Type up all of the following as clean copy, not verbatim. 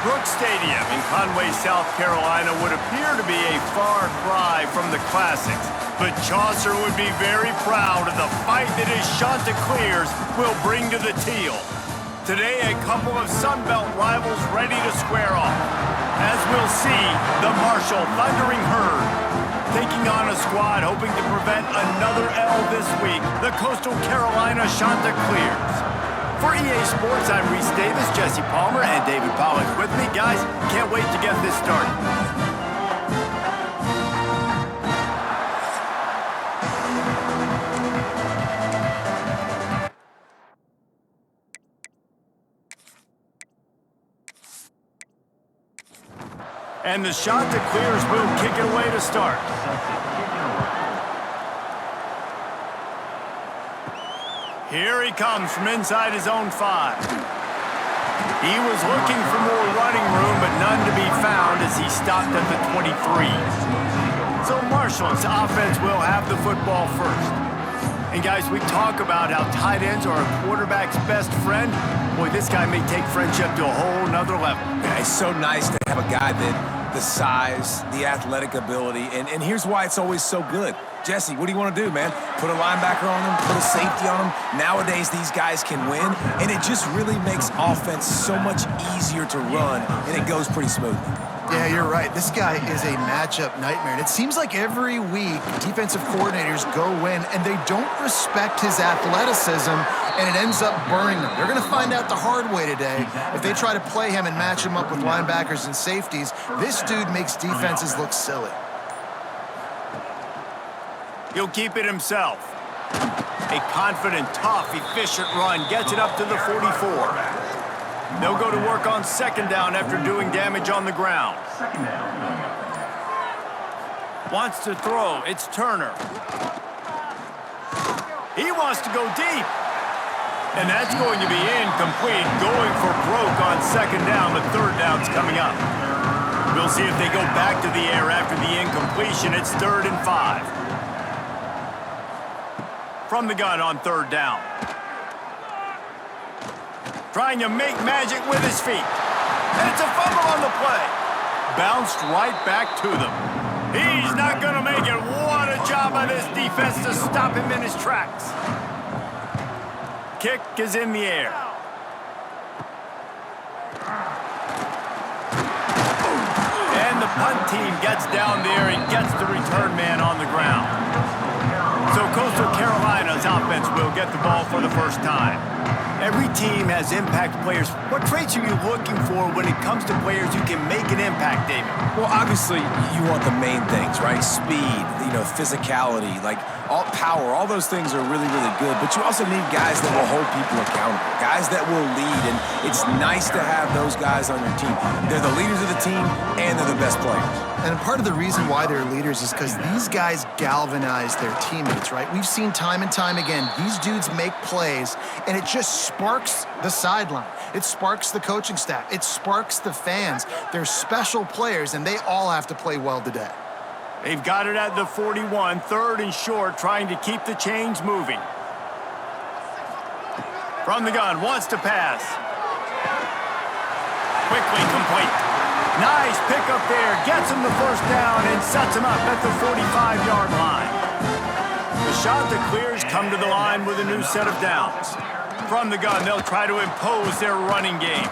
Brooks Stadium in Conway, South Carolina would appear to be a far cry from the classics, but Chaucer would be very proud of the fight that his Chanticleers will bring to the Teal. Today, a couple of Sun Belt rivals ready to square off. As we'll see, the Marshall Thundering Herd taking on a squad hoping to prevent another L this week, the Coastal Carolina Chanticleers. For EA Sports, I'm Reese Davis, Jesse Palmer, and David Pollock with me. Guys, can't wait to get this started. And the Chanticleers will kick it away to start. Here he comes from inside his own 5. He was looking for more running room, but none to be found as he stopped at the 23. So Marshall's offense will have the football first. And guys, we talk about how tight ends are a quarterback's best friend. Boy, this guy may take friendship to a whole nother level. Yeah, it's so nice to have a guy that the size, the athletic ability, and here's why it's always so good. Jesse, what do you want to do, man? Put a linebacker on him, put a safety on him. Nowadays, these guys can win, and it just really makes offense so much easier to run, and it goes pretty smoothly. Yeah, you're right. This guy is a matchup nightmare. And it seems like every week, defensive coordinators go in, and they don't respect his athleticism, and it ends up burning them. They're going to find out the hard way today. If they try to play him and match him up with linebackers and safeties, this dude makes defenses look silly. He'll keep it himself. A confident, tough, efficient run gets it up to the 44. They'll go to work on second down after doing damage on the ground. Wants to throw. It's Turner. He wants to go deep. And that's going to be incomplete. Going for broke on second down. The third down's coming up. We'll see if they go back to the air after the incompletion. It's 3rd and 5. From the gun on 3rd down. Trying to make magic with his feet. And it's a fumble on the play. Bounced right back to them. He's not going to make it. What a job by this defense to stop him in his tracks. Kick is in the air. And the punt team gets down there and gets the return man on the ground. So Coastal Carolina's offense will get the ball for the first time. Every team has impact players. What traits are you looking for when it comes to players who can make an impact, David? Well, obviously, you want the main things, right? Speed, physicality, like all power, all those things are really, really good. But you also need guys that will hold people accountable, guys that will lead, and it's nice to have those guys on your team. They're the leaders of the team, and they're the best players. And part of the reason why they're leaders is because these guys galvanize their teammates, right? We've seen time and time again, these dudes make plays, and it just sparks the sideline. It sparks the coaching staff. It sparks the fans. They're special players, and they all have to play well today. They've got it at the 41, 3rd and short, trying to keep the chains moving. From the gun, wants to pass. Quickly complete. Nice pickup there. Gets him the first down and sets him up at the 45-yard line. The Chanticleers come to the line with a new set of downs. From the gun, they'll try to impose their running game.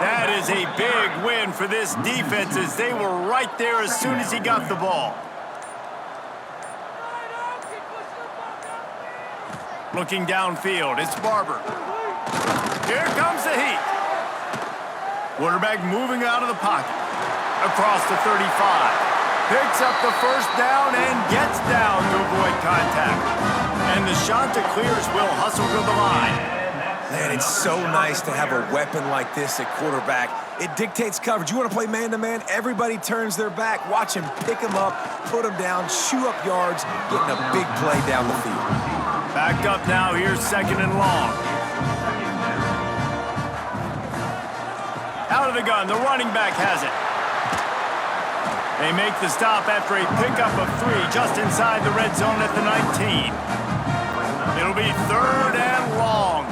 That is a big win for this defense as they were right there as soon as he got the ball. Looking downfield, it's Barber. Here comes the heat. Quarterback moving out of the pocket. Across the 35. Picks up the first down and gets down to avoid contact. And the Chanticleers will hustle to the line. Man, it's so nice to have a weapon like this at quarterback. It dictates coverage. You want to play man-to-man? Everybody turns their back. Watch him pick him up, put him down, chew up yards, getting a big play down the field. Back up now. Here's 2nd and long. Out of the gun. The running back has it. They make the stop after a pickup of 3 just inside the red zone at the 19. It'll be 3rd and long.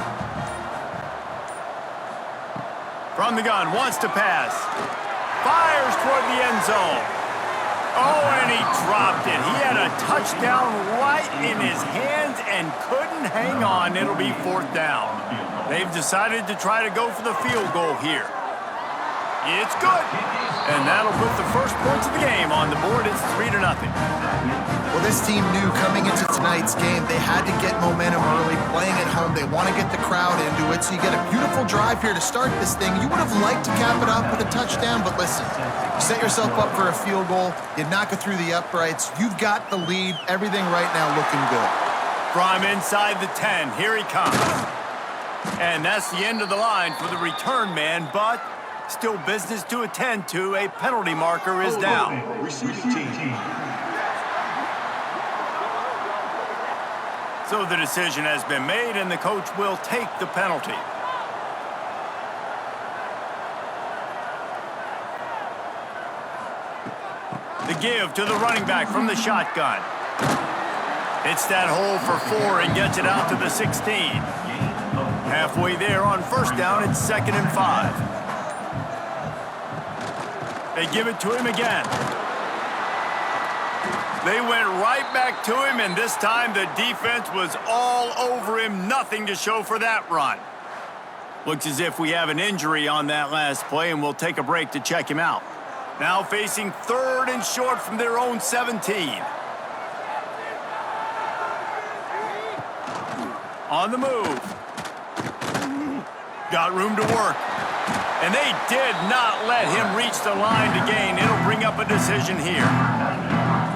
From the gun, wants to pass. Fires toward the end zone. Oh, and he dropped it. He had a touchdown right in his hands and couldn't hang on. It'll be 4th down. They've decided to try to go for the field goal here. It's good. And that'll put the first points of the game on the board. It's 3-0. Well, this team knew coming into tonight's game they had to get momentum early, playing at home. They want to get the crowd into it, so you get a beautiful drive here to start this thing. You would have liked to cap it off with a touchdown, but listen, you set yourself up for a field goal, you knock it through the uprights, you've got the lead, everything right now looking good. From inside the 10, here he comes. And that's the end of the line for the return man, but still business to attend to. A penalty marker is down. So the decision has been made, and the coach will take the penalty. The give to the running back from the shotgun. Hits that hole for 4 and gets it out to the 16. Halfway there on 1st down, it's 2nd and 5. They give it to him again. They went right back to him, and this time the defense was all over him. Nothing to show for that run. Looks as if we have an injury on that last play, and we'll take a break to check him out. Now facing 3rd and short from their own 17. On the move. Got room to work. And they did not let him reach the line to gain. It'll bring up a decision here.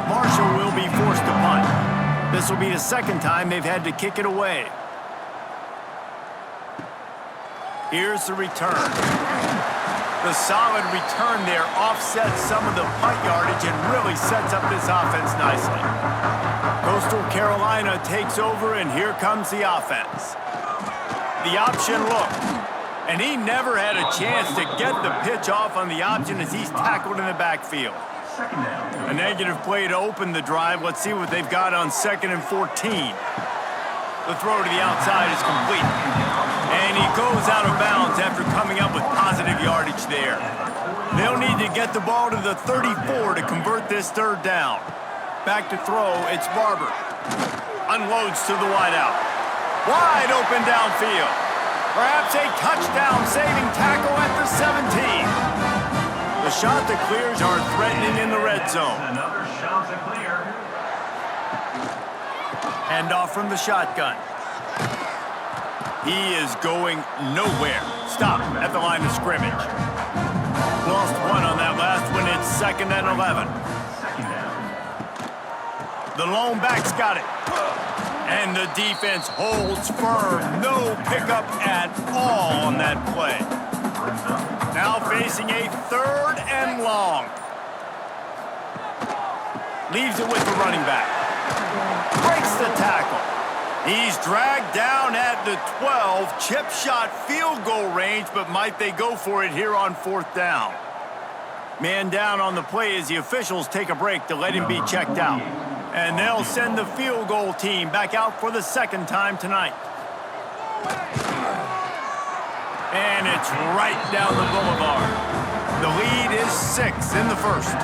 Marshall will be forced to punt. This will be the 2nd time they've had to kick it away. Here's the return. The solid return there offsets some of the punt yardage and really sets up this offense nicely. Coastal Carolina takes over, and here comes the offense. The option look. And he never had a chance to get the pitch off on the option as he's tackled in the backfield. A negative play to open the drive. Let's see what they've got on 2nd and 14. The throw to the outside is complete. And he goes out of bounds after coming up with positive yardage there. They'll need to get the ball to the 34 to convert this 3rd down. Back to throw, it's Barber. Unloads to the wideout. Wide open downfield. Perhaps a touchdown-saving tackle at the 17. The Chanticleers are threatening in the red zone. Another Chanticleer. Handoff from the shotgun. He is going nowhere. Stop at the line of scrimmage. Lost 1 on that last one. It's 2nd and 11. The lone back's got it. And the defense holds firm. No pickup at all on that play. Now facing a 3rd and long. Leaves it with the running back. Breaks the tackle. He's dragged down at the 12. Chip shot field goal range, but might they go for it here on 4th down? Man down on the play as the officials take a break to let him be checked out. And they'll send the field goal team back out for the 2nd time tonight. And it's right down the boulevard. The lead is 6 in the 1st.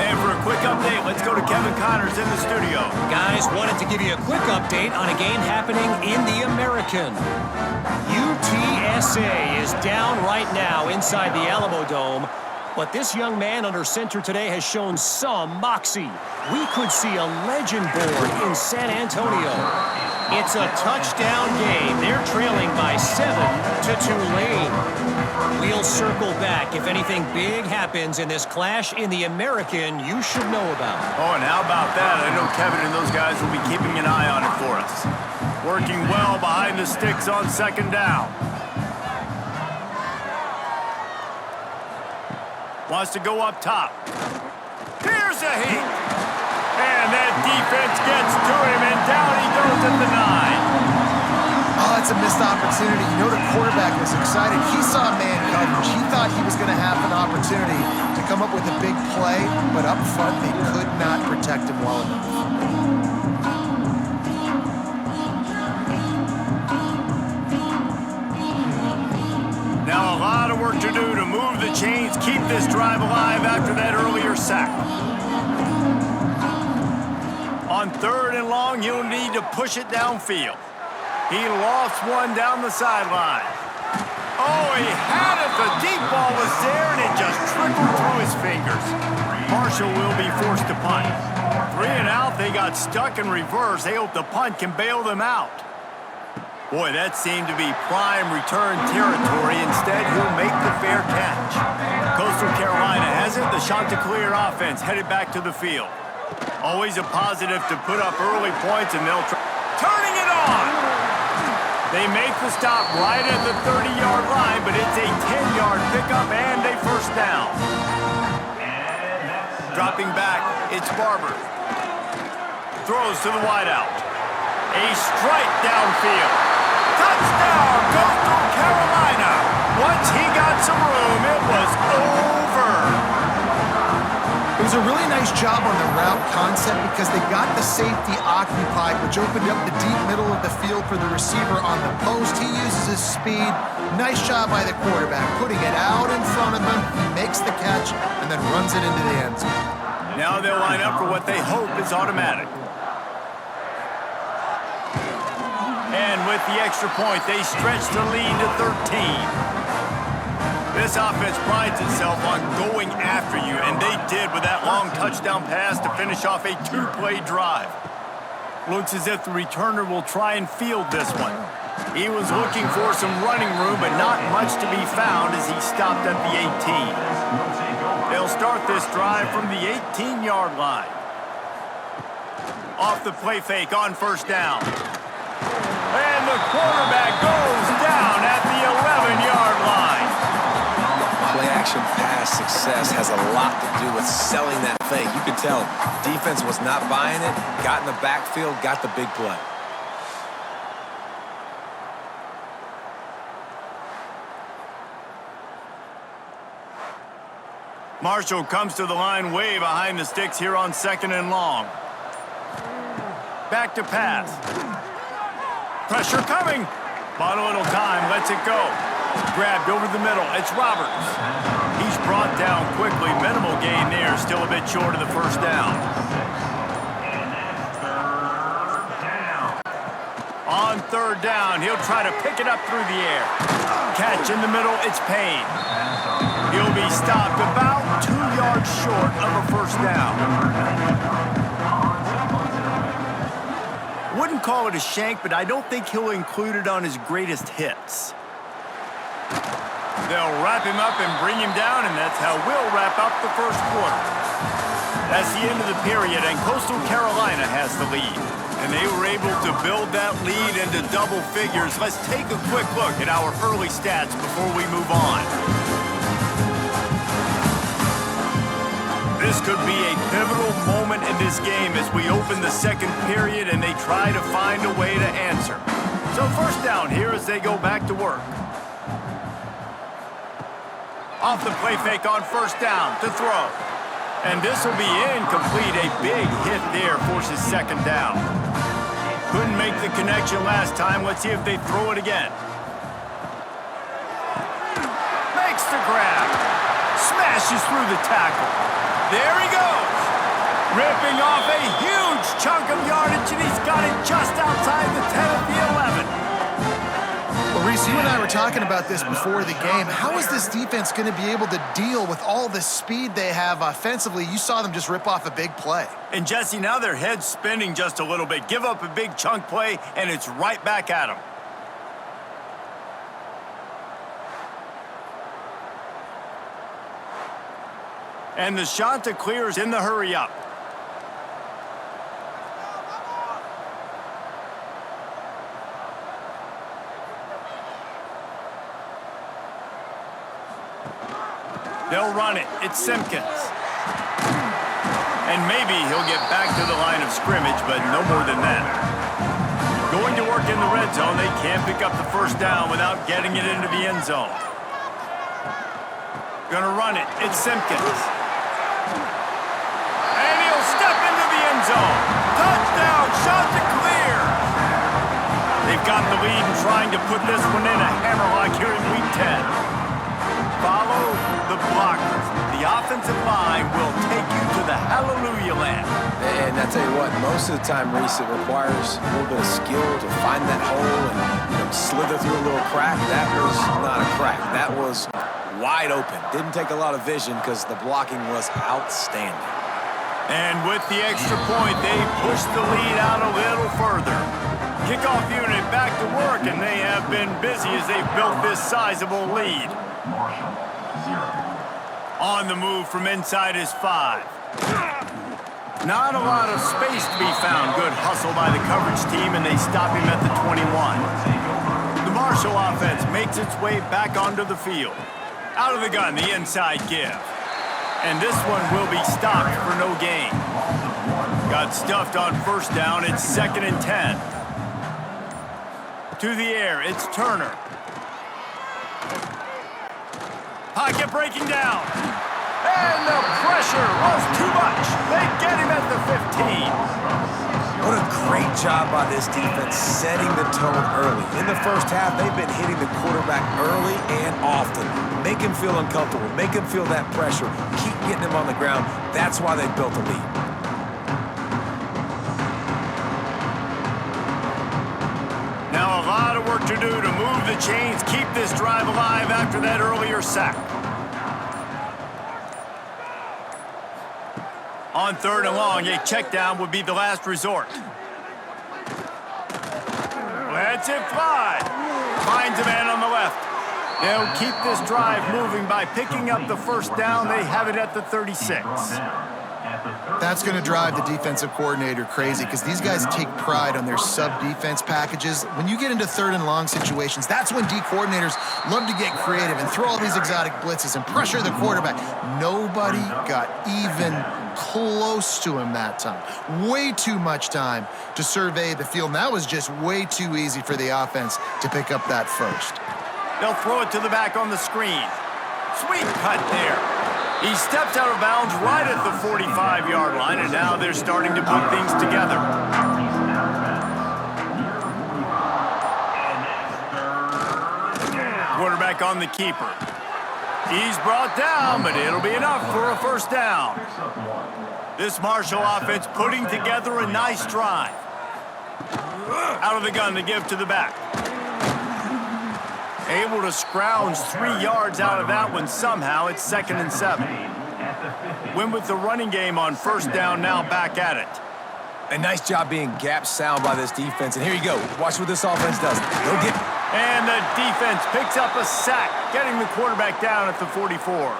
And for a quick update, let's go to Kevin Connors in the studio. Guys, wanted to give you a quick update on a game happening in the American. UTSA is down right now inside the Alamo Dome. But this young man under center today has shown some moxie. We could see a legend born in San Antonio. It's a touchdown game. They're trailing by 7 to Tulane. We'll circle back if anything big happens in this clash in the American you should know about. Oh, and how about that? I know Kevin and those guys will be keeping an eye on it for us. Working well behind the sticks on 2nd down. Wants to go up top. Here's a heat. And that defense gets to him, and down he goes at the 9. Oh, it's a missed opportunity. You know the quarterback was excited. He saw man coverage. He thought he was going to have an opportunity to come up with a big play, but up front they could not protect him well enough. Now a lot of work to do chains keep this drive alive after that earlier sack. On 3rd and long, he'll need to push it downfield. He lost one down the sideline. Oh, he had it. The deep ball was there, and it just trickled through his fingers. Marshall will be forced to punt. 3 and out, they got stuck in reverse. They hope the punt can bail them out. Boy, that seemed to be prime return territory. Instead, he'll make the fair catch. Coastal Carolina has it. The Chanticleer offense headed back to the field. Always a positive to put up early points, and they'll try. Turning it on! They make the stop right at the 30-yard line, but it's a 10-yard pickup and a first down. Dropping back, it's Barber. Throws to the wideout. A strike downfield. Touchdown, Coastal Carolina. Once he got some room, it was over. It was a really nice job on the route concept because they got the safety occupied, which opened up the deep middle of the field for the receiver on the post. He uses his speed. Nice job by the quarterback, putting it out in front of him. He makes the catch and then runs it into the end zone. Now they'll line up for what they hope is automatic. And with the extra point, they stretch the lead to 13. This offense prides itself on going after you, and they did with that long touchdown pass to finish off a 2-play drive. Looks as if the returner will try and field this one. He was looking for some running room, but not much to be found as he stopped at the 18. They'll start this drive from the 18-yard line. Off the play fake on first down. And the quarterback goes down at the 11-yard line. Play-action pass success has a lot to do with selling that fake. You could tell defense was not buying it, got in the backfield, got the big play. Marshall comes to the line way behind the sticks here on 2nd and long. Back to pass. Pressure coming. Bought a little time, lets it go. Grabbed over the middle, it's Roberts. He's brought down quickly. Minimal gain there, still a bit short of the first down. On 3rd down, he'll try to pick it up through the air. Catch in the middle, it's Payne. He'll be stopped about 2 yards short of a first down. Wouldn't call it a shank, but I don't think he'll include it on his greatest hits. They'll wrap him up and bring him down, and that's how we'll wrap up the first quarter. That's the end of the period, and Coastal Carolina has the lead. And they were able to build that lead into double figures. Let's take a quick look at our early stats before we move on. This could be a pivotal moment in this game as we open the second period and they try to find a way to answer. So first down here as they go back to work. Off the play fake on first down to throw. And this will be incomplete. A big hit there forces 2nd down. Couldn't make the connection last time. Let's see if they throw it again. Makes the grab. Smashes through the tackle. There he goes. Ripping off a huge chunk of yardage, and he's got it just outside the 10 of the 11. Well, Reese, you and I were talking about this before the game. How is this defense going to be able to deal with all the speed they have offensively? You saw them just rip off a big play. And, Jesse, now their head's spinning just a little bit. Give up a big chunk play, and it's right back at them. And the Chanticleer's in the hurry-up. They'll run it. It's Simpkins. And maybe he'll get back to the line of scrimmage, but no more than that. Going to work in the red zone, they can't pick up the first down without getting it into the end zone. Gonna run it. It's Simpkins. And he'll step into the end zone. Touchdown, Chanticleer. They've got the lead and trying to put this one in a hammerlock here in Week 10. follow the blockers. The offensive line will take you to the hallelujah land. And I tell you what, most of the time, Reese, it requires a little bit of skill to find that hole and slither through a little crack. That was not a crack. That was wide open. Didn't take a lot of vision because the blocking was outstanding. And with the extra point, they push the lead out a little further. Kickoff unit back to work, and they have been busy as they've built this sizable lead. On the move from inside his 5. Not a lot of space to be found. Good hustle by the coverage team, and they stop him at the 21. The Marshall offense makes its way back onto the field. Out of the gun, the inside give. And this one will be stopped for no gain. Got stuffed on first down. It's 2nd and 10. To the air, it's Turner. Pocket breaking down. And the pressure was too much. They get him at the 15. What a great job by this defense setting the tone early. In the first half, they've been hitting the quarterback early and often. Make him feel uncomfortable. Make him feel that pressure. Keep getting him on the ground. That's why they've built a lead. Now a lot of work to do to move the chains, keep this drive alive after that earlier sack. On 3rd and long, a check down would be the last resort. Lets it fly. Finds a man on the left. They'll keep this drive moving by picking up the first down. They have it at the 36. That's going to drive the defensive coordinator crazy because these guys take pride on their sub-defense packages. When you get into 3rd and long situations, that's when D coordinators love to get creative and throw all these exotic blitzes and pressure the quarterback. Nobody got even close to him that time. Way too much time to survey the field. And that was just way too easy for the offense to pick up that first. They'll throw it to the back on the screen. Sweet cut there. He steps out of bounds right at the 45-yard line, and now they're starting to put things together. Quarterback on the keeper. He's brought down, but it'll be enough for a first down. This Marshall offense putting together a nice drive. Out of the gun to give to the back. Able to scrounge 3 yards out of that one somehow. It's 2nd and 7. Win with the running game on first down, now back at it. A nice job being gap sound by this defense. And here you go. Watch what this offense does. They'll get... And the defense picks up a sack, getting the quarterback down at the 44.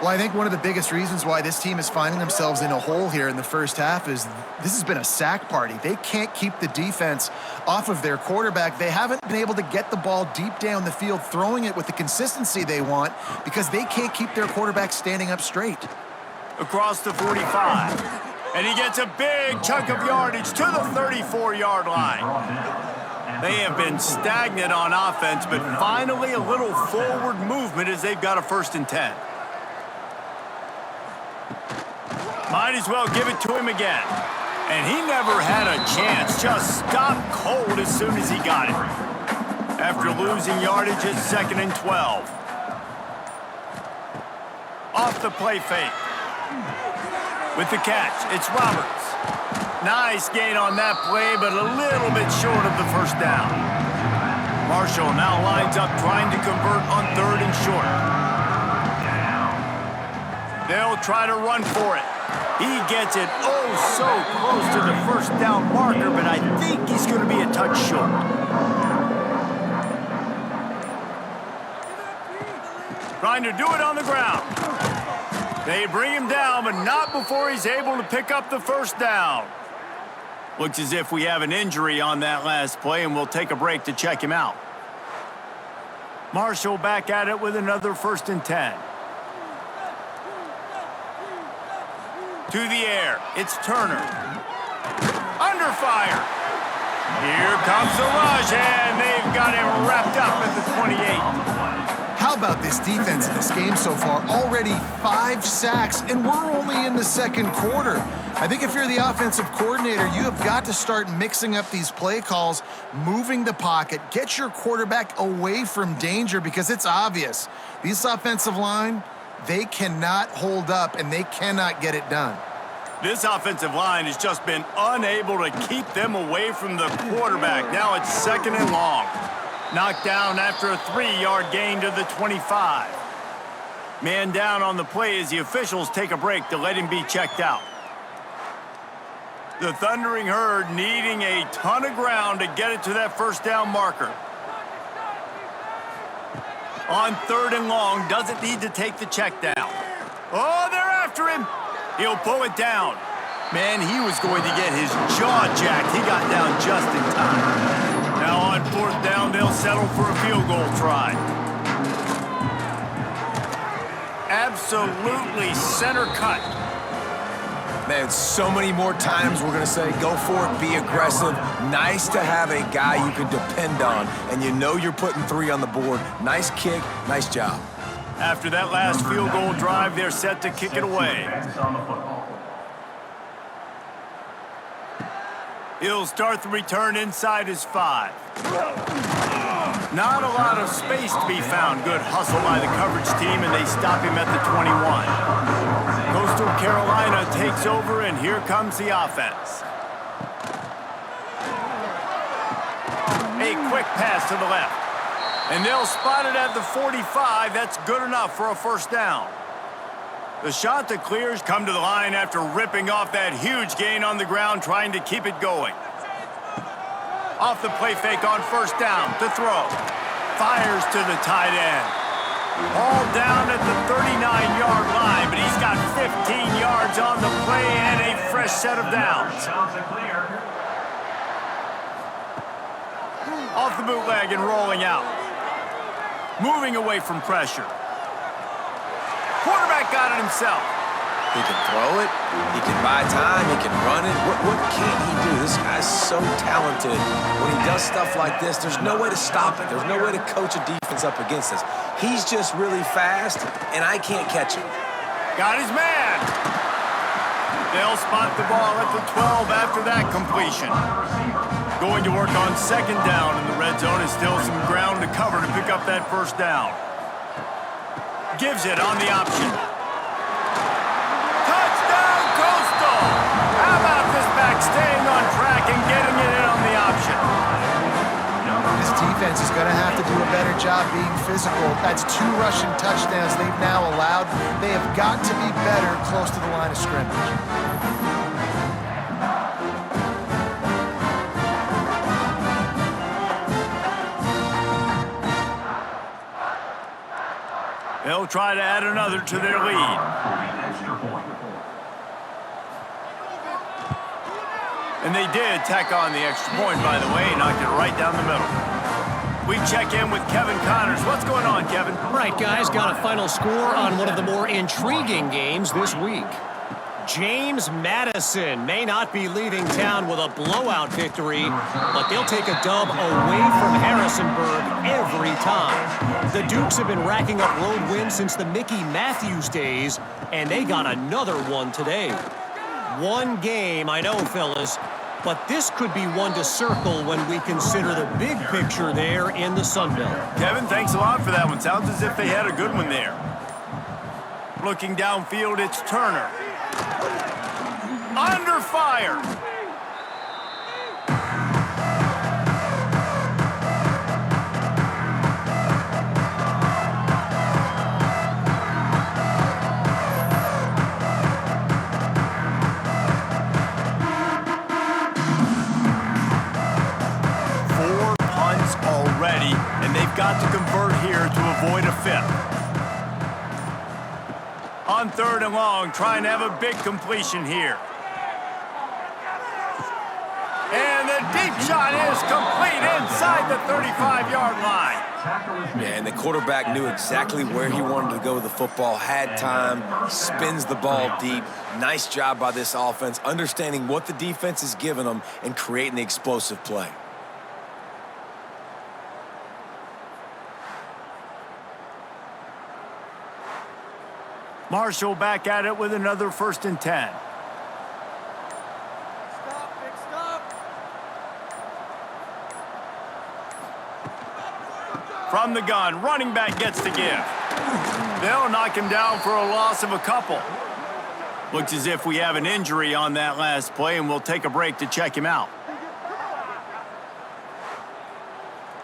Well, I think one of the biggest reasons why this team is finding themselves in a hole here in the first half is this has been a sack party. They can't keep the defense off of their quarterback. They haven't been able to get the ball deep down the field, throwing it with the consistency they want because they can't keep their quarterback standing up straight. Across the 45. And he gets a big chunk of yardage to the 34-yard line. They have been stagnant on offense, but finally a little forward movement as they've got a 1st and 10. Might as well give it to him again. And he never had a chance. Just stopped cold as soon as he got it. After losing yardage, it's 2nd and 12. Off the play fake. With the catch, it's Roberts. Nice gain on that play, but a little bit short of the first down. Marshall now lines up trying to convert on 3rd and short. They'll try to run for it. He gets it oh so close to the first down marker, but I think he's going to be a touch short. Trying to do it on the ground. They bring him down, but not before he's able to pick up the first down. Looks as if we have an injury on that last play, and we'll take a break to check him out. Marshall back at it with another 1st and 10. To the air, it's Turner. Under fire. Here comes the rush, and they've got him wrapped up at the 28. How about this defense in this game so far. Already 5 sacks, and we're only in the second quarter. I think if you're the offensive coordinator, you have got to start mixing up these play calls, moving the pocket, get your quarterback away from danger, because it's obvious. This offensive line, they cannot hold up, and they cannot get it done. This offensive line has just been unable to keep them away from the quarterback. Now it's 2nd and long. Knocked down after a 3-yard gain to the 25. Man down on the play as the officials take a break to let him be checked out. The Thundering Herd needing a ton of ground to get it to that first down marker. On 3rd and long, doesn't need to take the check down. Oh, they're after him. He'll pull it down. Man, he was going to get his jaw jacked. He got down just in time. Now on 4th down, they'll settle for a field goal try. Absolutely center cut. Man, so many more times we're going to say, go for it, be aggressive. Nice to have a guy you can depend on, and you know you're putting 3 on the board. Nice kick, nice job. After that last field goal drive, they're set to kick it away. He'll start the return inside his 5. Not a lot of space to be found. Good hustle by the coverage team, and they stop him at the 21. Coastal Carolina takes over, and here comes the offense. A quick pass to the left. And they'll spot it at the 45. That's good enough for a first down. The Chanticleers come to the line after ripping off that huge gain on the ground, trying to keep it going. Off the play fake on first down to throw. Fires to the tight end. All down at the 39-yard line, but he's got 15 yards on the play and a fresh set of downs. Off the bootleg and rolling out. Moving away from pressure. Quarterback got it himself. He can throw it, he can buy time, he can run it. What can't he do? This guy's so talented. When he does stuff like this, there's no way to stop it. There's no way to coach a defense up against us. He's just really fast, and I can't catch him. Got his man. They'll spot the ball at the 12 after that completion. Going to work on 2nd down, and the red zone is still some ground to cover to pick up that first down. Gives it on the option. Touchdown, Coastal! How about this back staying on track and getting it in on the option? This defense is going to have to do a better job being physical. That's 2 rushing touchdowns they've now allowed. They have got to be better close to the line of scrimmage. They'll try to add another to their lead. And they did tack on the extra point, by the way, knocked it right down the middle. We check in with Kevin Connors. What's going on, Kevin? Right, guys, got a final score on one of the more intriguing games this week. James Madison may not be leaving town with a blowout victory, but they'll take a dub away from Harrisonburg every time. The Dukes have been racking up road wins since the Mickey Matthews days, and they got another one today. One game, I know, fellas, but this could be one to circle when we consider the big picture there in the Sun Belt. Kevin, thanks a lot for that one. Sounds as if they had a good one there. Looking downfield, it's Turner. Under fire. Four punts already, and they've got to convert here to avoid a 5th. On 3rd and long, trying to have a big completion here. And the deep shot is complete inside the 35-yard line. Yeah, and the quarterback knew exactly where he wanted to go with the football, had time, spins the ball deep. Nice job by this offense, understanding what the defense is giving them and creating the explosive play. Marshall back at it with another 1st and 10. From the gun, running back gets to give. They'll knock him down for a loss of a couple. Looks as if we have an injury on that last play, and we'll take a break to check him out.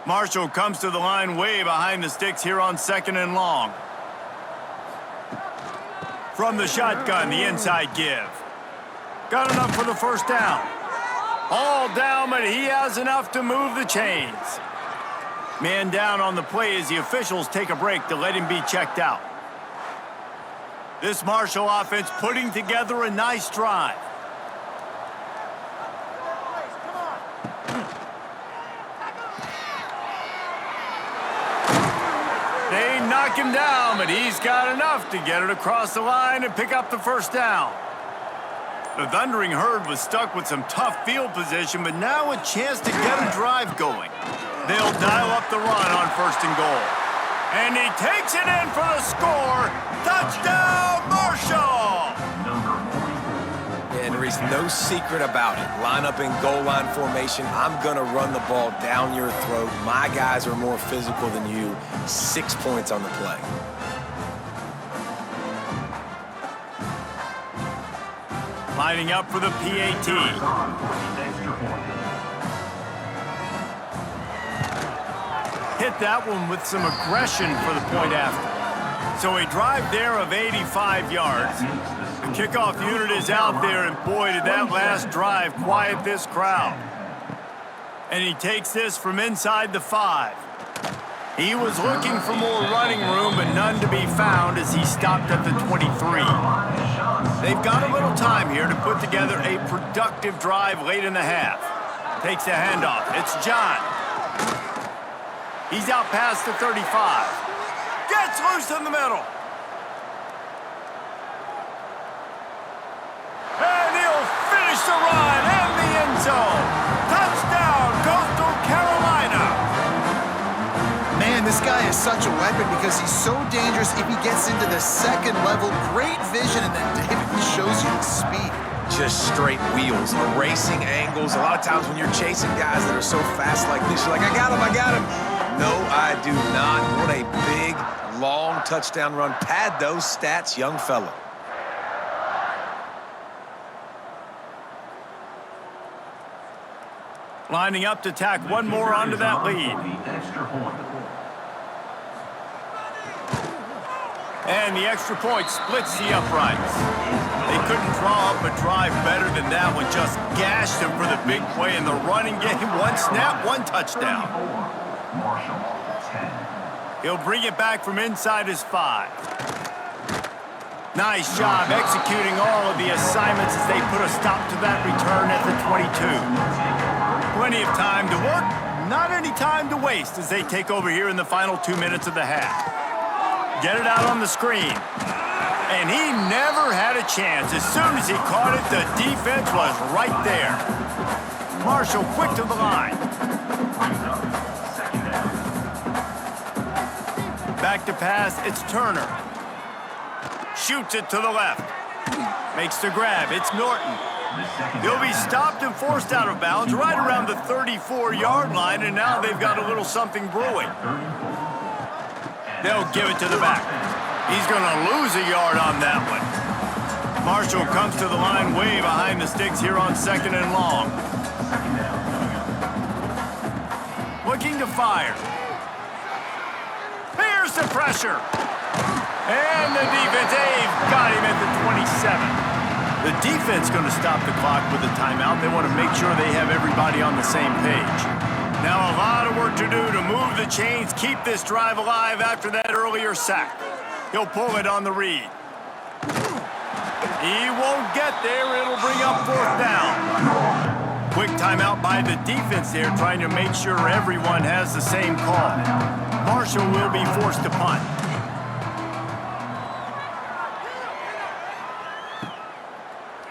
Marshall comes to the line way behind the sticks here on 2nd and long. From the shotgun, the inside give. Got enough for the 1st down. All down, but he has enough to move the chains. Man down on the play as the officials take a break to let him be checked out. This Marshall offense putting together a nice drive. They knock him down, but he's got enough to get it across the line and pick up the 1st down. The Thundering Herd was stuck with some tough field position, but now a chance to get a drive going. They'll dial up the run on 1st and goal. And he takes it in for the score. Touchdown, Marshall! And there is no secret about it. Line up in goal line formation. I'm going to run the ball down your throat. My guys are more physical than you. 6 points on the play. Lining up for the PAT. Hit that one with some aggression for the point after. So a drive there of 85 yards. The kickoff unit is out there, and boy, did that last drive quiet this crowd. And he takes this from inside the 5. He was looking for more running room, but none to be found as he stopped at the 23. They've got a little time here to put together a productive drive late in the half. Takes a handoff. It's John. He's out past the 35. Gets loose in the middle. And he'll finish the run in the end zone. Touchdown, Coastal Carolina. Man, this guy is such a weapon because he's so dangerous if he gets into the 2nd level. Great vision, and then David shows you the speed. Just straight wheels, racing angles. A lot of times when you're chasing guys that are so fast like this, you're like, I got him. No, I do not. What a big, long touchdown run. Pad those stats, young fella. Lining up to tack one more onto that lead. And the extra point splits the uprights. They couldn't draw up a drive better than that one. Just gashed him for the big play in the running game. 1 snap, 1 touchdown. He'll bring it back from inside his 5. Nice job executing all of the assignments as they put a stop to that return at the 22. Plenty of time to work, not any time to waste as they take over here in the final 2 minutes of the half. Get it out on the screen. And he never had a chance. As soon as he caught it, the defense was right there. Marshall quick to the line. Back to pass, it's Turner. Shoots it to the left. Makes the grab, it's Norton. He'll be stopped and forced out of bounds right around the 34-yard line, and now they've got a little something brewing. They'll give it to the back. He's going to lose a yard on that one. Marshall comes to the line way behind the sticks here on 2nd and long. Looking to fire. Here's the pressure. And the defense, they've got him at the 27. The defense going to stop the clock with a timeout. They want to make sure they have everybody on the same page. Now a lot of work to do to move the chains, keep this drive alive after that earlier sack. He'll pull it on the read. He won't get there. It'll bring up 4th down. Quick timeout by the defense there, trying to make sure everyone has the same call. Marshall will be forced to punt.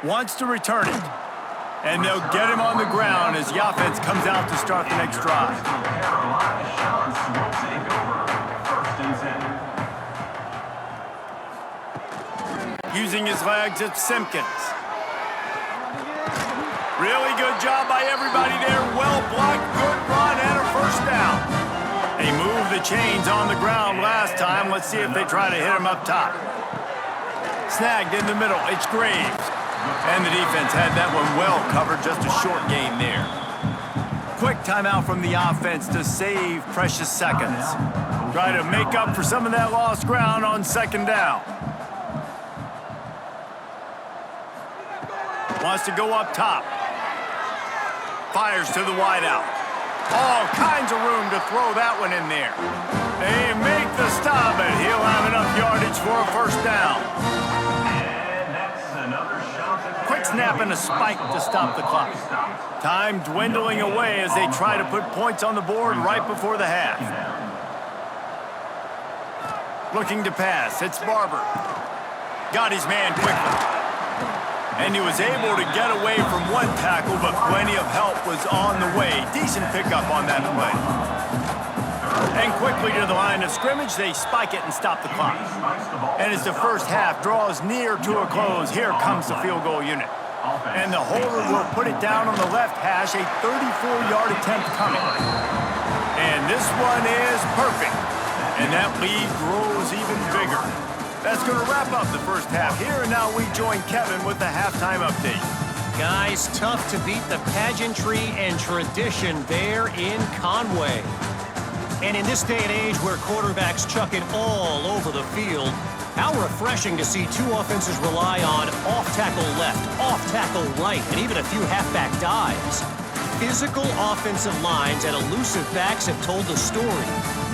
Wants to return it. And they'll get him on the ground as the offense comes out to start the next drive. Using his legs, it's Simpkins. Really good job by everybody there. Well blocked, good run, and a first down. They moved the chains on the ground last time. Let's see if they try to hit him up top. Snagged in the middle, it's Graves. And the defense had that one well covered, just a short gain there. Quick timeout from the offense to save precious seconds. Try to make up for some of that lost ground on second down. Wants to go up top. Fires to the wideout. All kinds of room to throw that one in there. They make the stop, and he'll have enough yardage for a first down. Quick snap and a spike to stop the clock. Time dwindling away as they try to put points on the board right before the half. Looking to pass, it's Barber. Got his man quickly. And he was able to get away from one tackle, but plenty of help was on the way. Decent pickup on that play. And quickly to the line of scrimmage, they spike it and stop the clock. And as the first half draws near to a close, here comes the field goal unit. And the holder will put it down on the left hash, a 34-yard attempt coming. And this one is perfect. And that lead grows even bigger. That's going to wrap up the first half here, and now we join Kevin with the halftime update. Guys, tough to beat the pageantry and tradition there in Conway. And in this day and age where quarterbacks chuck it all over the field, how refreshing to see two offenses rely on off-tackle left, off-tackle right, and even a few halfback dives. Physical offensive lines and elusive backs have told the story.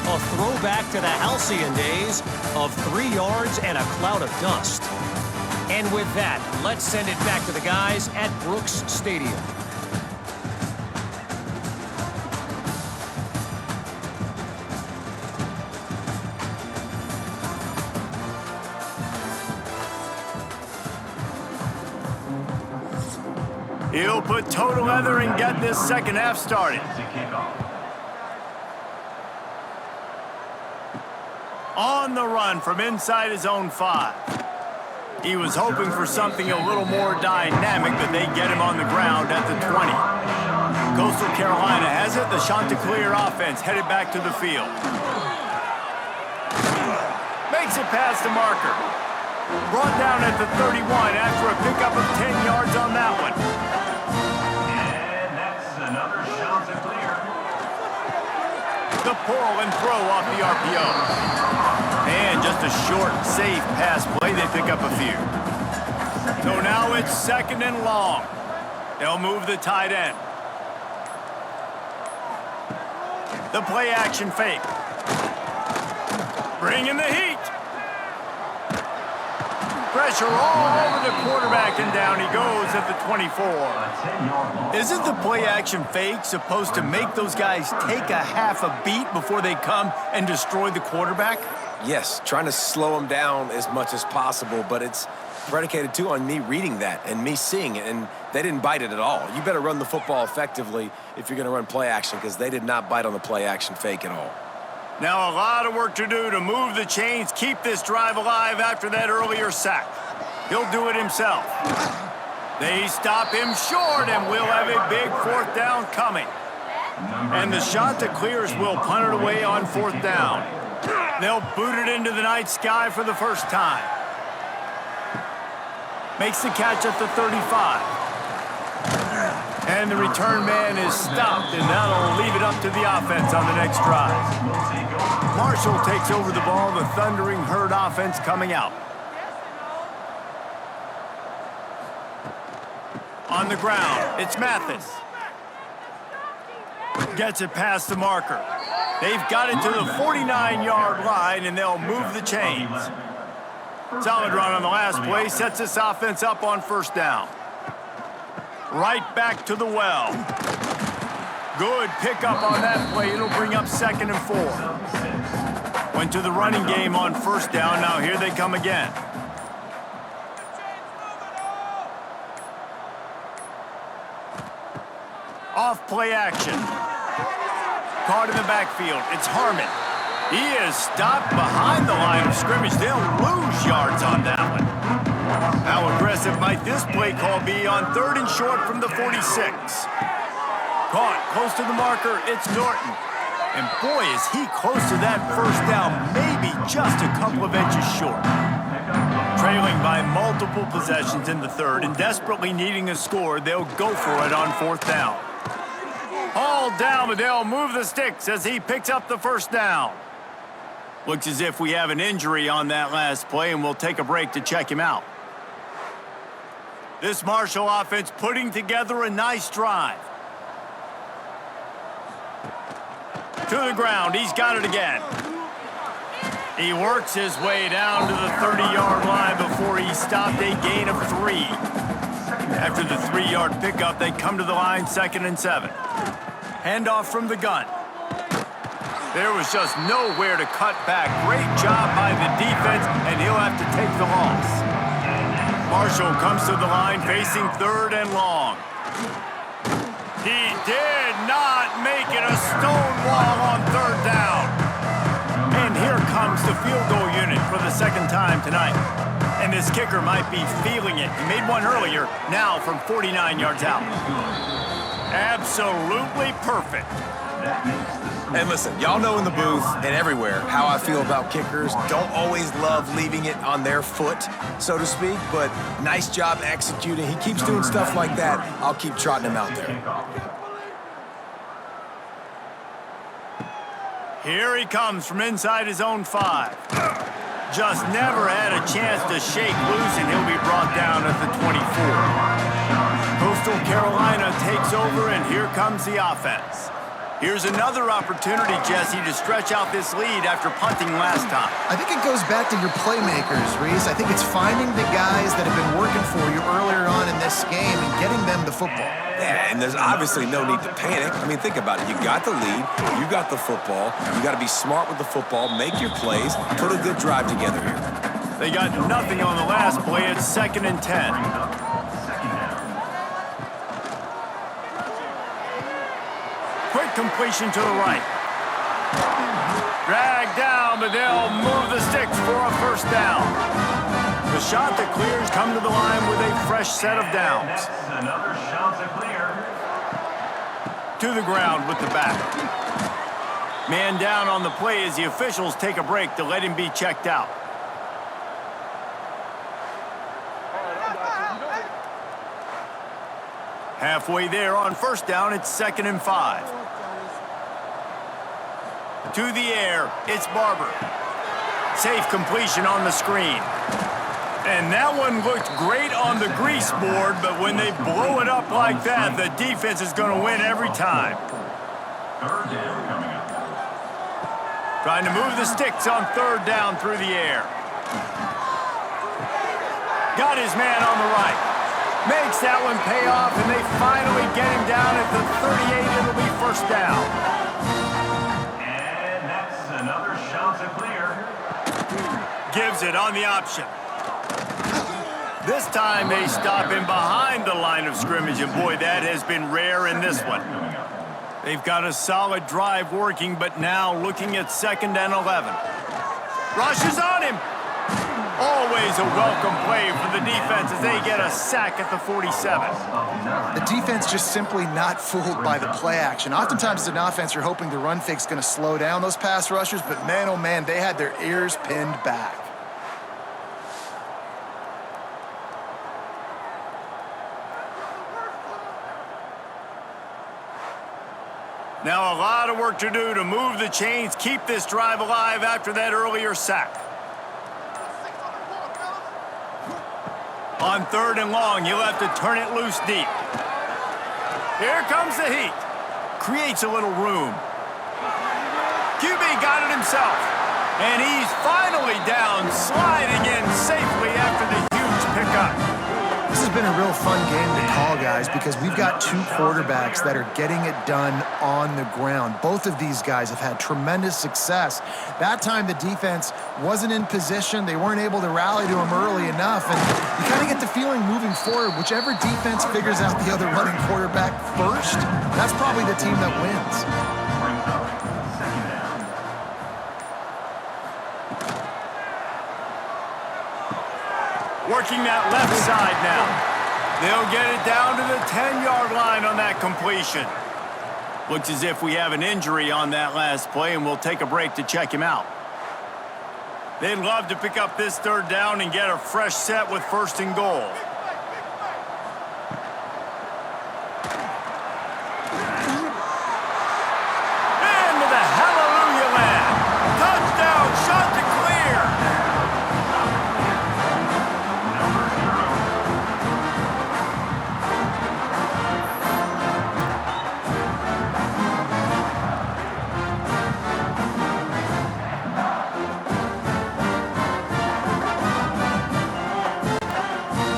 A throwback to the halcyon days of 3 yards and a cloud of dust. And with that, let's send it back to the guys at Brooks Stadium. He'll put toe to leather and get this second half started. On the run from inside his own 5. He was hoping for something a little more dynamic, but they get him on the ground at the 20. Coastal Carolina has it. The Chanticleer offense headed back to the field. Makes it past the marker. Brought down at the 31 after a pickup of 10 yards on that one. And that's another Chanticleer. The pull and throw off the RPO. And just a short, safe pass play. They pick up a few. So now it's second and long. They'll move the tight end. The play action fake. Bringing the heat. Pressure all over the quarterback, and down he goes at the 24. Isn't the play-action fake supposed to make those guys take a half a beat before they come and destroy the quarterback? Yes, trying to slow him down as much as possible, but it's predicated, too, on me reading that and me seeing it, and they didn't bite it at all. You better run the football effectively if you're going to run play-action, because they did not bite on the play-action fake at all. Now a lot of work to do to move the chains, keep this drive alive after that earlier sack. He'll do it himself. They stop him short, and we'll have a big fourth down coming. And the Chanticleers will punt it away on fourth down. They'll boot it into the night sky for the first time. Makes the catch at the 35. And the return man is stopped, and that'll leave it up to the offense on the next drive. Marshall takes over the ball, the Thundering Herd offense coming out. On the ground, it's Mathis. Gets it past the marker. They've got it to the 49-yard line, and they'll move the chains. Solid run on the last play, sets this offense up on first down. Right back to the well. Good pickup on that play. It'll bring up 2nd and 4. Went to the running game on first down. Now here they come again. Off play action. Caught in the backfield. It's Harmon. He is stopped behind the line of scrimmage. They'll lose yards on that one. How aggressive might this play call be on 3rd and short from the 46? Caught close to the marker, it's Norton. And boy, is he close to that first down, maybe just a couple of inches short. Trailing by multiple possessions in the 3rd and desperately needing a score, they'll go for it on 4th down. Hauled down, but they'll move the sticks as he picks up the first down. Looks as if we have an injury on that last play, and we'll take a break to check him out. This Marshall offense putting together a nice drive. To the ground, he's got it again. He works his way down to the 30-yard line before he stopped a gain of 3. After the 3-yard pickup, they come to the line 2nd and 7. Handoff from the gun. There was just nowhere to cut back. Great job by the defense, and he'll have to take the loss. Marshall comes to the line facing 3rd and long. He did not make it a stonewall on 3rd down. And here comes the field goal unit for the 2nd time tonight. And this kicker might be feeling it. He made one earlier, now from 49 yards out. Absolutely perfect. And listen, y'all know in the booth and everywhere how I feel about kickers. Don't always love leaving it on their foot, so to speak, but nice job executing. He keeps doing stuff like that. I'll keep trotting him out there. Here he comes from inside his own 5. Just never had a chance to shake loose, and he'll be brought down at the 24. Coastal Carolina takes over, and here comes the offense. Here's another opportunity, Jesse, to stretch out this lead after punting last time. I think it goes back to your playmakers, Reese. I think it's finding the guys that have been working for you earlier on in this game and getting them the football. Yeah, and there's obviously no need to panic. I mean, think about it. You got the lead. You got the football. You got to be smart with the football, make your plays, put a good drive together here. They got nothing on the last play. It's 2nd and 10. Quick completion to the right. Dragged down, but they'll move the sticks for a first down. The shot that clears come to the line with a fresh set of downs. Another shot to clear. To the ground with the back. Man down on the play as the officials take a break to let him be checked out. Halfway there on first down, it's 2nd and 5. To the air, it's Barber. Safe completion on the screen. And that one looked great on the grease board, but when they blow it up like that, the defense is going to win every time. 3rd down coming up. Trying to move the sticks on 3rd down through the air. Got his man on the right. Makes that one pay off, and they finally get him down at the 38. It'll be first down. And that's another shot to clear. Gives it on the option. This time they stop him behind the line of scrimmage, and boy, that has been rare in this one. They've got a solid drive working, but now looking at 2nd and 11. Rushes on him. Always a welcome play for the defense as they get a sack at the 47. The defense just simply not fooled by the play action. Oftentimes as an offense, you're hoping the run fake's going to slow down those pass rushers, but man, oh man, they had their ears pinned back. Now a lot of work to do to move the chains, keep this drive alive after that earlier sack. On 3rd and long, he'll have to turn it loose deep. Here comes the heat. Creates a little room. QB got it himself. And he's finally down, sliding in safely after the huge pickup. This has been a real fun game to call, guys, because we've got 2 quarterbacks that are getting it done on the ground. Both of these guys have had tremendous success. That time the defense wasn't in position. They weren't able to rally to him early enough. And you kind of get the feeling moving forward, whichever defense figures out the other running quarterback first, that's probably the team that wins. Brings up 2nd down. Working that left side now. They'll get it down to the 10-yard line on that completion. Looks as if we have an injury on that last play, and we'll take a break to check him out. They'd love to pick up this third down and get a fresh set with 1st and goal. Into the hallelujah land. Touchdown, Chanticleer.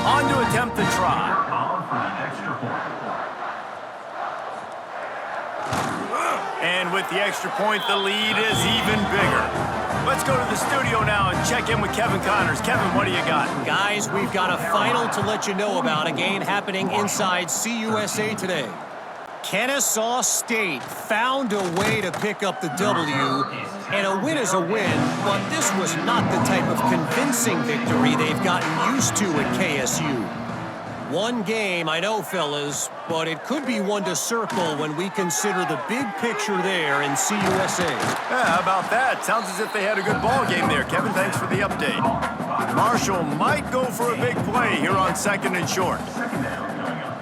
On to attempt the try. On for an extra point. And with the extra point, the lead is even bigger. Let's go to the studio now and check in with Kevin Connors. Kevin, what do you got? Guys, we've got a final to let you know about, a game happening inside CUSA today. Kennesaw State found a way to pick up the W, and a win is a win, but this was not the type of convincing victory they've gotten used to at KSU. One game, I know, fellas, but it could be one to circle when we consider the big picture there in CUSA. Yeah, how about that? Sounds as if they had a good ball game there. Kevin, thanks for the update. Marshall might go for a big play here on 2nd and short. Second down coming up.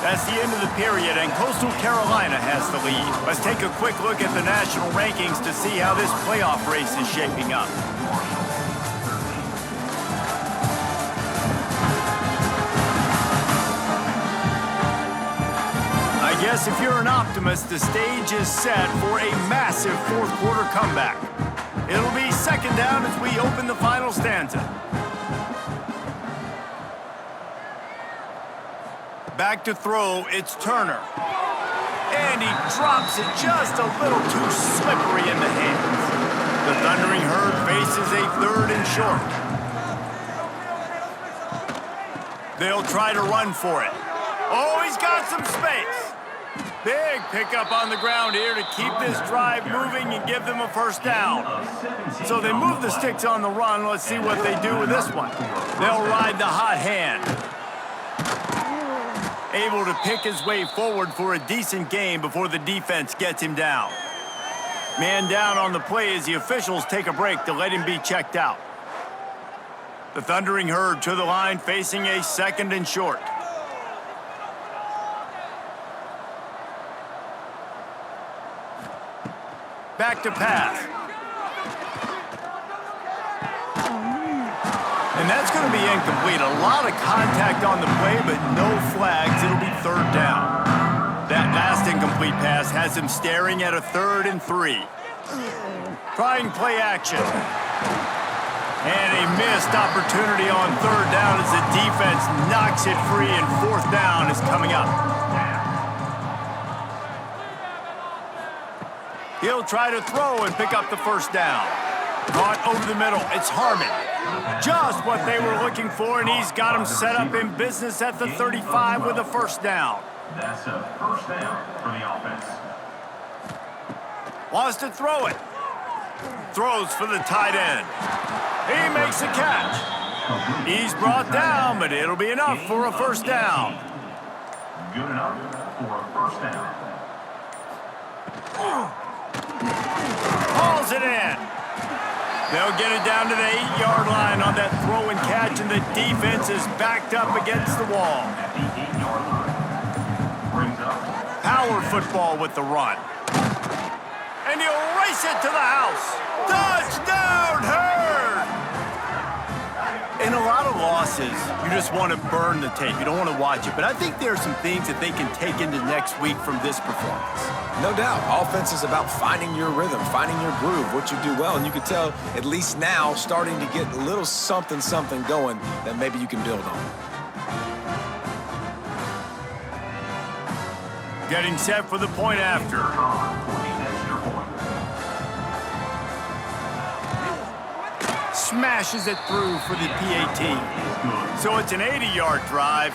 That's the end of the period, and Coastal Carolina has the lead. Let's take a quick look at the national rankings to see how this playoff race is shaping up. I guess if you're an optimist, the stage is set for a massive 4th quarter comeback. It'll be 2nd down as we open the final stanza. Back to throw, it's Turner. And he drops it just a little too slippery in the hands. The Thundering Herd faces a 3rd and short. They'll try to run for it. Oh, he's got some space. Big pickup on the ground here to keep this drive moving and give them a 1st down. So they move the sticks on the run. Let's see what they do with this one. They'll ride the hot hand. Able to pick his way forward for a decent game before the defense gets him down. Man down on the play as the officials take a break to let him be checked out. The Thundering Herd to the line facing a 2nd and short. Back to pass. And that's going to be incomplete. A lot of contact on the play, but no flags. It'll be 3rd down. That last incomplete pass has him staring at a 3rd and 3. Trying play action. And a missed opportunity on 3rd down as the defense knocks it free, and 4th down is coming up. He'll try to throw and pick up the 1st down. Caught over the middle. It's Harmon. Just what they were looking for, and he's got him set up in business at the 35 with a 1st down. That's a 1st down for the offense. Wants to throw it. Throws for the tight end. He makes a catch. He's brought down, but it'll be enough for a 1st down. Good enough for a 1st down. Hauls it in. They'll get it down to the 8-yard line on that throw and catch, and the defense is backed up against the wall. At the 8-yard line. Brings up. Power football with the run. And he'll race it to the house. Touchdown, Herd! In a lot of losses, you just want to burn the tape. You don't want to watch it. But I think there are some things that they can take into next week from this performance. No doubt. Offense is about finding your rhythm, finding your groove, what you do well. And you can tell, at least now, starting to get a little something going that maybe you can build on. Getting set for the point after. Smashes it through for the PAT. So it's an 80-yard drive.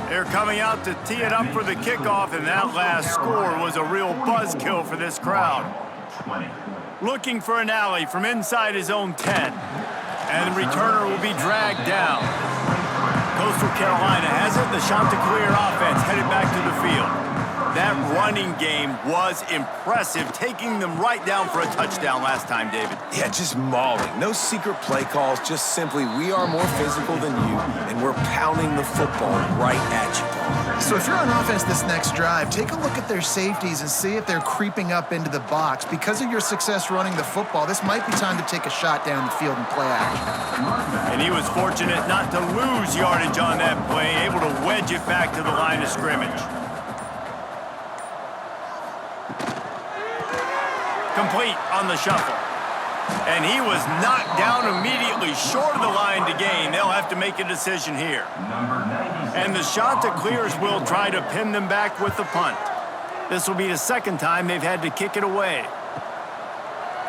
They're coming out to tee it up for the kickoff, and that last score was a real buzzkill for this crowd. 20. looking for an alley from inside his own 10. And the returner will be dragged down. Coastal Carolina has it. The Chanticleer offense headed back to the field. That running game was impressive, taking them right down for a touchdown last time, David. Yeah, just mauling. No secret play calls, just simply we are more physical than you, and we're pounding the football right at you, Paul. So if you're on offense this next drive, take a look at their safeties and see if they're creeping up into the box. Because of your success running the football, this might be time to take a shot down the field and play action. And he was fortunate not to lose yardage on that play, able to wedge it back to the line of scrimmage. Complete on the shuffle. And he was knocked down immediately short of the line to gain. They'll have to make a decision here. And the Chanticleers will try to pin them back with the punt. This will be the second time they've had to kick it away.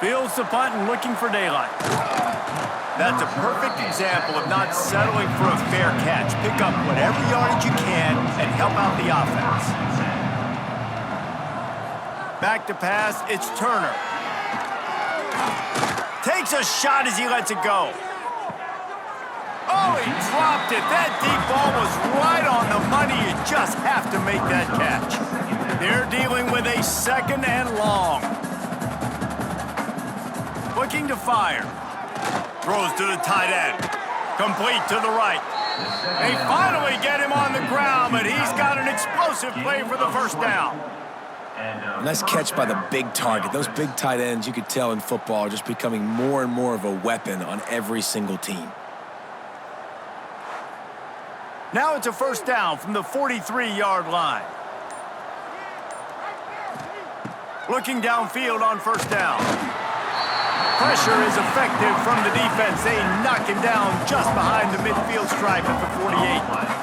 Fields the punt and looking for daylight. That's a perfect example of not settling for a fair catch. Pick up whatever yardage you can and help out the offense. Back to pass, it's Turner. Takes a shot as he lets it go. Oh, he dropped it. That deep ball was right on the money. You just have to make that catch. They're dealing with a second and long. Looking to fire. Throws to the tight end. Complete to the right. They finally get him on the ground, but he's got an explosive play for the first down. Nice catch by the big target. Those big tight ends, you could tell in football, are just becoming more and more of a weapon on every single team. Now it's a first down from the 43-yard line. Looking downfield on first down. Pressure is effective from the defense. They knock him down just behind the midfield stripe at the 48.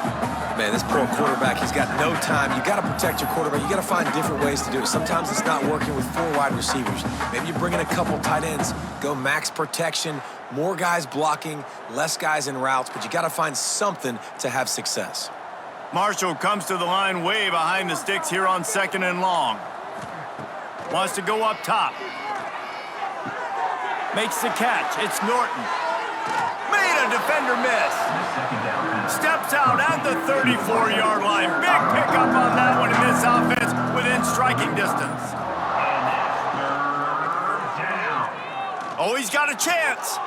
Man, this pro quarterback, he's got no time. You got to protect your quarterback. You got to find different ways to do it. Sometimes it's not working with 4 wide receivers. Maybe you bring in a couple tight ends, go max protection, more guys blocking, less guys in routes, but you got to find something to have success. Marshall comes to the line way behind the sticks here on second and long. Wants to go up top. Makes the catch. It's Norton. Made a defender miss. Steps out at the 34-yard line. Big pickup on that one in this offense within striking distance. Oh, he's got a chance.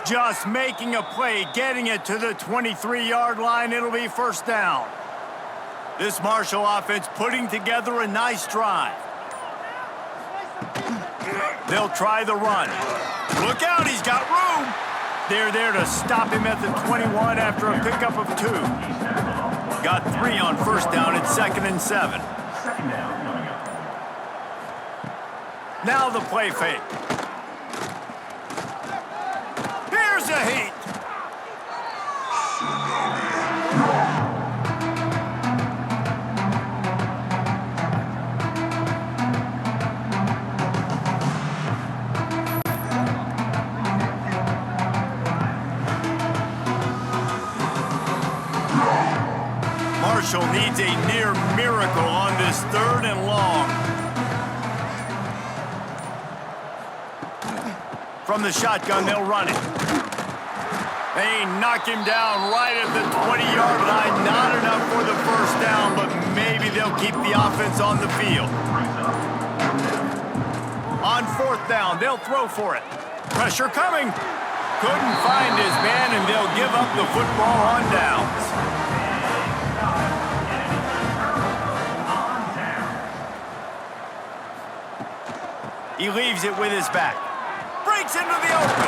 Just making a play, getting it to the 23-yard line. It'll be first down. This Marshall offense putting together a nice drive. They'll try the run. Look out, he's got room. They're there to stop him at the 21 after a pickup of 2. Got 3 on first down at 2nd and 7. Now the play fake. Here's a heat. Marshall needs a near miracle on this 3rd and long. From the shotgun, they'll run it. They knock him down right at the 20-yard line. Not enough for the first down, but maybe they'll keep the offense on the field. On 4th down, they'll throw for it. Pressure coming. Couldn't find his man, and they'll give up the football on downs. He leaves it with his back. Breaks into the open.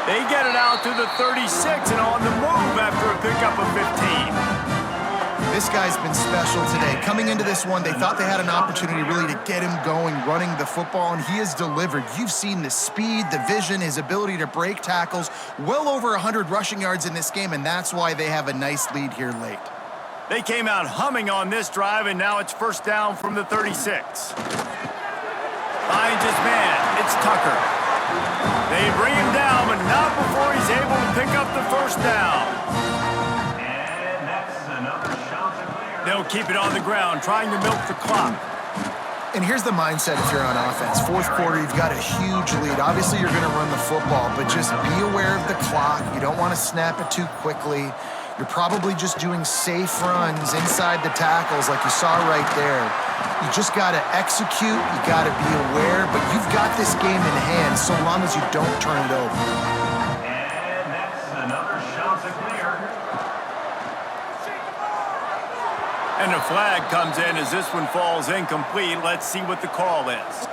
They get it out to the 36 and on the move after a pickup of 15. This guy's been special today. Coming into this one, they thought they had an opportunity really to get him going, running the football, and he has delivered. You've seen the speed, the vision, his ability to break tackles. Well over 100 rushing yards in this game, and that's why they have a nice lead here late. They came out humming on this drive, and now it's first down from the 36. Finds his man. It's Tucker. They bring him down, but not before he's able to pick up the first down. And that's another shot to clear. They'll keep it on the ground, trying to milk the clock. And here's the mindset if you're on offense. Fourth quarter, you've got a huge lead. Obviously, you're going to run the football, but just be aware of the clock. You don't want to snap it too quickly. You're probably just doing safe runs inside the tackles like you saw right there. You just got to execute. You got to be aware, but you've got this game in hand so long as you don't turn it over. And that's another shot to clear. And a flag comes in as this one falls incomplete. Let's see what the call is.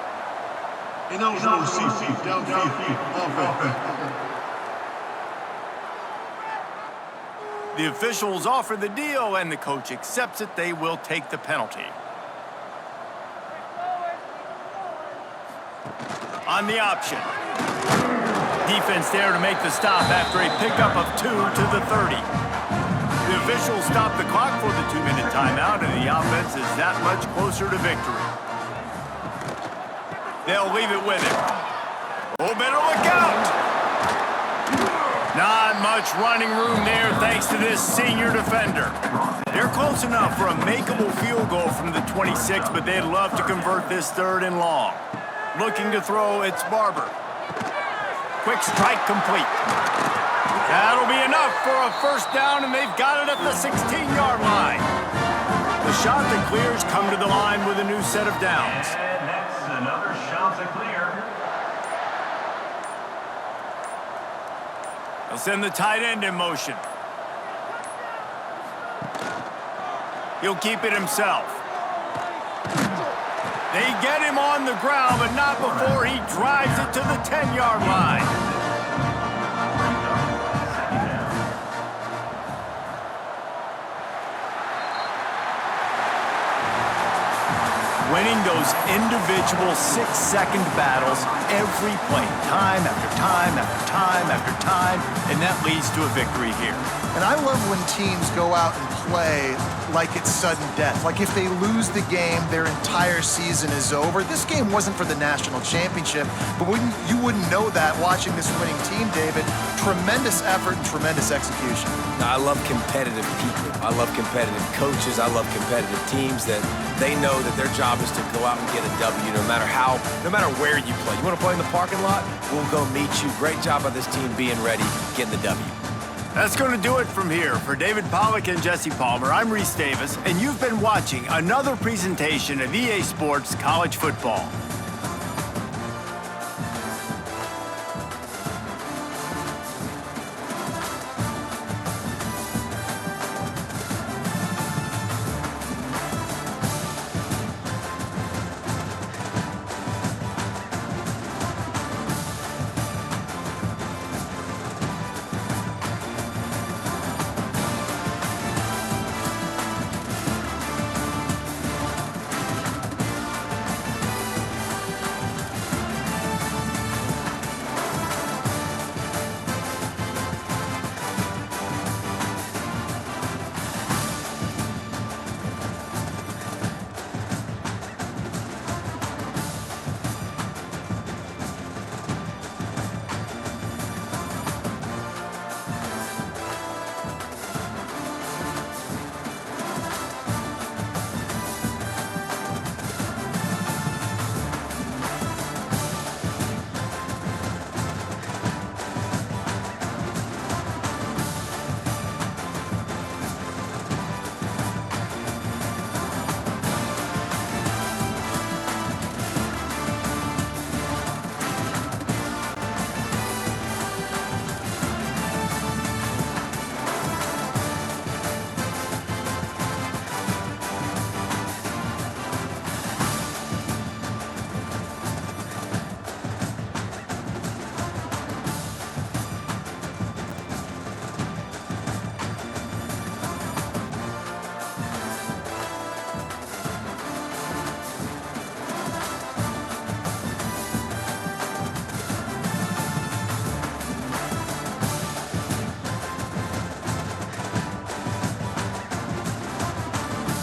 Ineligible receiver, downfield, offense. The officials offer the deal, and the coach accepts it. They will take the penalty. On the option. Defense there to make the stop after a pickup of 2 to the 30. The officials stop the clock for the 2-minute timeout, and the offense is that much closer to victory. They'll leave it with him. Oh, better look out! Not much running room there thanks to this senior defender. They're close enough for a makeable field goal from the 26, but they'd love to convert this 3rd and long. Looking to throw, it's Barber. Quick strike complete. That'll be enough for a first down, and they've got it at the 16-yard line. The shot that clears come to the line with a new set of downs. And that's another shot to clear. They'll send the tight end in motion. He'll keep it himself. They get him on the ground, but not before he drives it to the 10-yard line. Winning those individual 6-second battles every play, time after time after time after time, and that leads to a victory here. And I love when teams go out and play like it's sudden death. Like if they lose the game, their entire season is over. This game wasn't for the national championship, but you wouldn't know that watching this winning team, David. Tremendous effort and tremendous execution. I love competitive people. I love competitive coaches. I love competitive teams that they know that their job is to go out and get a W no matter where you play. You want to play in the parking lot? We'll go meet you. Great job by this team being ready, getting the W. That's going to do it from here. For David Pollack and Jesse Palmer, I'm Reese Davis, and you've been watching another presentation of EA Sports College Football.